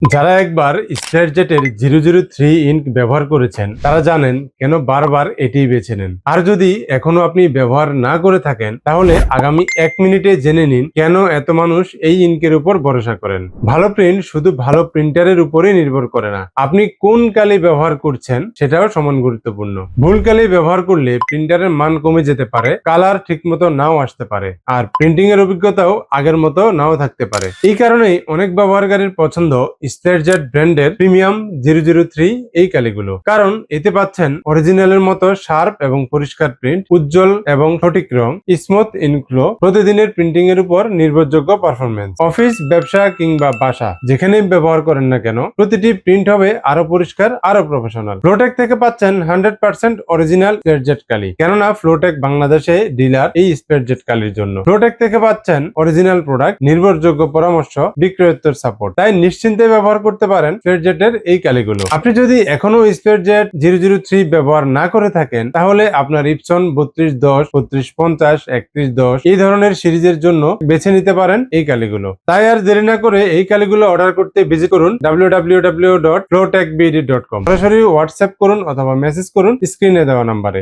যারা একবার স্টারজেটের 003 ইঙ্ক ব্যবহার করেছেন তারা জানেন কেন বারবার এটি বেছে নেন। আর যদি এখনো আপনি ব্যবহার না করে থাকেন তাহলে আগামী 1 মিনিটে জেনে নিন কেন এত মানুষ এই ইঙ্কের উপর ভরসা করেন। ভালো প্রিন্ট শুধু ভালো প্রিন্টারের উপরেই নির্ভর করে না, আপনি কোন কালি ব্যবহার করছেন সেটাও সমান গুরুত্বপূর্ণ। ভুল কালি ব্যবহার করলে প্রিন্টারের মান কমে যেতে পারে, কালার ঠিকমতো নাও আসতে পারে, আর প্রিন্টিং এর অভিজ্ঞতাও আগের মতো নাও থাকতে পারে। এই কারণেই অনেক ব্যবহারকারীর পছন্দ স্টারজেট ব্র্যান্ডের প্রিমিয়াম 003 এই কালিগুলো, কারণ এতে পাচ্ছেন অরিজিনালের মতো শার্প এবং পরিষ্কার প্রিন্ট, উজ্জ্বল এবং সঠিক রং, স্মুথ ইনফ্লো, প্রতিদিনের প্রিন্টিং এর উপর নির্ভরযোগ্য পারফরমেন্স। অফিস, ব্যবসা কিংবা বাসা যেখানেই ব্যবহার করেন না কেন প্রতিটি প্রিন্ট হবে আরো পরিষ্কার, আরো প্রফেশনাল। ফ্লোটেক থেকে পাচ্ছেন 100% অরিজিনাল স্টারজেট কালি, কেননা ফ্লোটেক বাংলাদেশে ডিলার এই স্টারজেট কালির জন্য। ফ্লোটেক থেকে পাচ্ছেন অরিজিনাল প্রোডাক্ট, নির্ভরযোগ্য পরামর্শ, বিক্রয়োত্তর সাপোর্ট, তাই নিশ্চিন্তে ব্যবহার করতে পারেন স্টারজেটের এই কালিগুলো। আপনি যদি এখনো স্টারজেট 003 ব্যবহার না করে থাকেন তাহলে আপনার ইপসন 3210, 3250, 3110 এই ধরনের সিরিজের জন্য বেছে নিতে পারেন এই কালিগুলো। তাই আর দেরি না করে এই কালিগুলো অর্ডার করতে ভিজিট করুন www.flowtekbd.com। সরাসরি হোয়াটসঅ্যাপ করুন অথবা মেসেজ করুন স্ক্রিনে দেওয়া নাম্বারে।